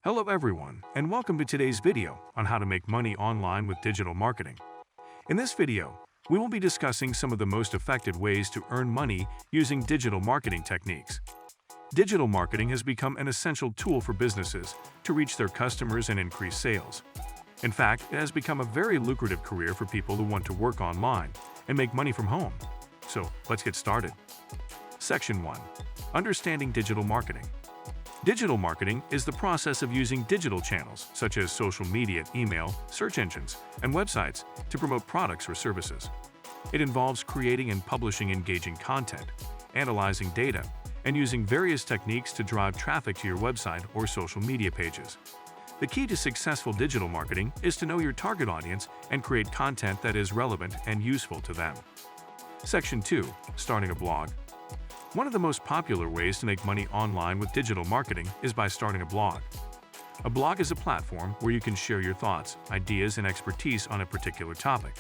Hello everyone, and welcome to today's video on how to make money online with digital marketing. In this video, we will be discussing some of the most effective ways to earn money using digital marketing techniques. Digital marketing has become an essential tool for businesses to reach their customers and increase sales. In fact, it has become a very lucrative career for people who want to work online and make money from home. So, let's get started. Section 1. Understanding digital marketing. Digital marketing is the process of using digital channels such as social media, email, search engines, and websites to promote products or services. It involves creating and publishing engaging content, analyzing data, and using various techniques to drive traffic to your website or social media pages. The key to successful digital marketing is to know your target audience and create content that is relevant and useful to them. Section 2. Starting a blog. One of the most popular ways to make money online with digital marketing is by starting a blog. A blog is a platform where you can share your thoughts, ideas, and expertise on a particular topic.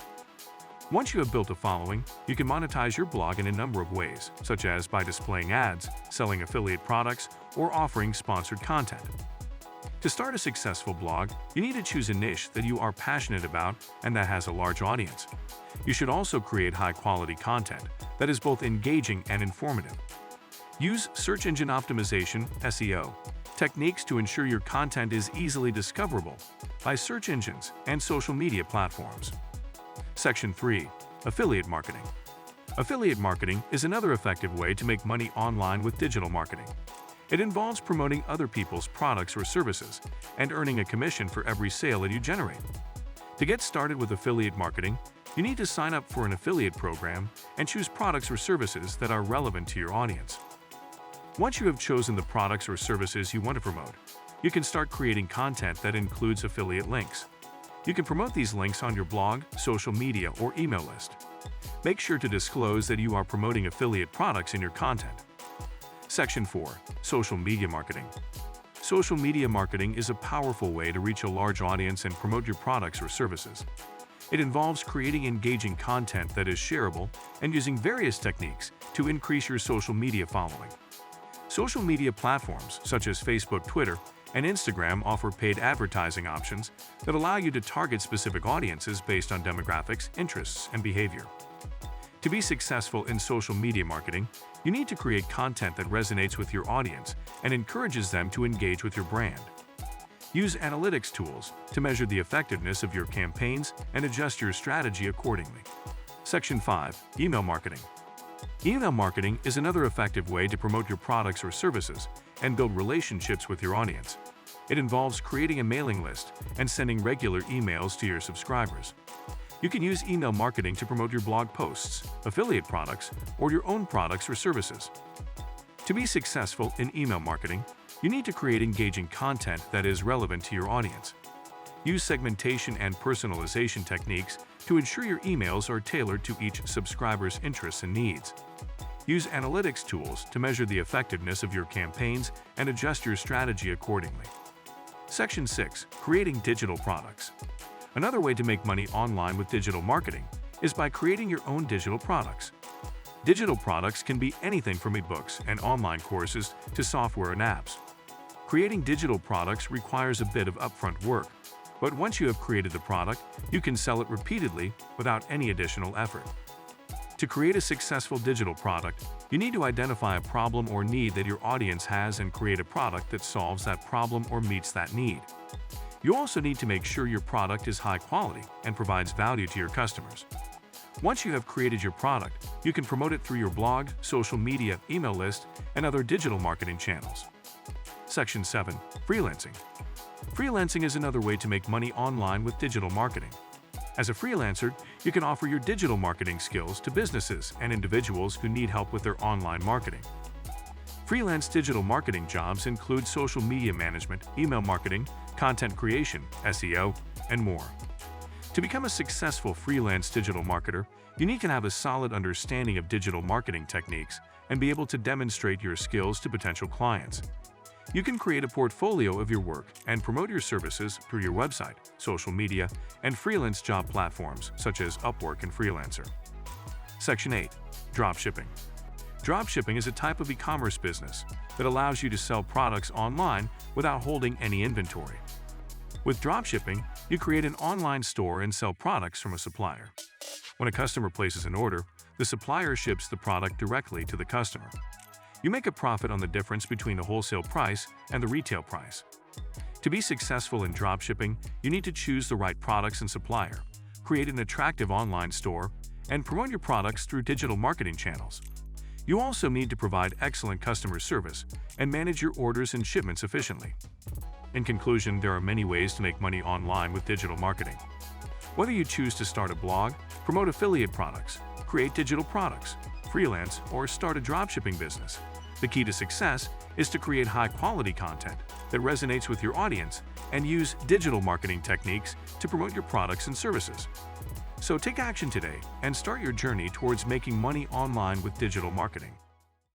Once you have built a following, you can monetize your blog in a number of ways, such as by displaying ads, selling affiliate products, or offering sponsored content. To start a successful blog, you need to choose a niche that you are passionate about and that has a large audience. You should also create high-quality content that is both engaging and informative. Use search engine optimization (SEO) techniques to ensure your content is easily discoverable by search engines and social media platforms. Section 3. Affiliate marketing. Affiliate marketing is another effective way to make money online with digital marketing. It involves promoting other people's products or services and earning a commission for every sale that you generate. To get started with affiliate marketing, you need to sign up for an affiliate program and choose products or services that are relevant to your audience. Once you have chosen the products or services you want to promote, you can start creating content that includes affiliate links. You can promote these links on your blog, social media, or email list. Make sure to disclose that you are promoting affiliate products in your content. Section 4. Social media marketing. Social media marketing is a powerful way to reach a large audience and promote your products or services. It involves creating engaging content that is shareable and using various techniques to increase your social media following. Social media platforms such as Facebook, Twitter, and Instagram offer paid advertising options that allow you to target specific audiences based on demographics, interests, and behavior. To be successful in social media marketing, you need to create content that resonates with your audience and encourages them to engage with your brand. Use analytics tools to measure the effectiveness of your campaigns and adjust your strategy accordingly. Section 5. Email marketing. Email marketing is another effective way to promote your products or services and build relationships with your audience. It involves creating a mailing list and sending regular emails to your subscribers. You can use email marketing to promote your blog posts, affiliate products, or your own products or services. To be successful in email marketing, you need to create engaging content that is relevant to your audience. Use segmentation and personalization techniques to ensure your emails are tailored to each subscriber's interests and needs. Use analytics tools to measure the effectiveness of your campaigns and adjust your strategy accordingly. Section 6. Creating digital products. Another way to make money online with digital marketing is by creating your own digital products. Digital products can be anything from ebooks and online courses to software and apps. Creating digital products requires a bit of upfront work, but once you have created the product, you can sell it repeatedly without any additional effort. To create a successful digital product, you need to identify a problem or need that your audience has and create a product that solves that problem or meets that need. You also need to make sure your product is high quality and provides value to your customers. Once you have created your product, you can promote it through your blog, social media, email list, and other digital marketing channels. Section 7. Freelancing. Freelancing is another way to make money online with digital marketing. As a freelancer, you can offer your digital marketing skills to businesses and individuals who need help with their online marketing. Freelance digital marketing jobs include social media management, email marketing, content creation, SEO, and more. To become a successful freelance digital marketer, you need to have a solid understanding of digital marketing techniques and be able to demonstrate your skills to potential clients. You can create a portfolio of your work and promote your services through your website, social media, and freelance job platforms such as Upwork and Freelancer. Section 8. Dropshipping. Dropshipping is a type of e-commerce business that allows you to sell products online without holding any inventory. With dropshipping, you create an online store and sell products from a supplier. When a customer places an order, the supplier ships the product directly to the customer. You make a profit on the difference between the wholesale price and the retail price. To be successful in dropshipping, you need to choose the right products and supplier, create an attractive online store, and promote your products through digital marketing channels. You also need to provide excellent customer service and manage your orders and shipments efficiently. In conclusion, there are many ways to make money online with digital marketing. Whether you choose to start a blog, promote affiliate products, create digital products, freelance, or start a dropshipping business, the key to success is to create high-quality content that resonates with your audience and use digital marketing techniques to promote your products and services. So take action today and start your journey towards making money online with digital marketing.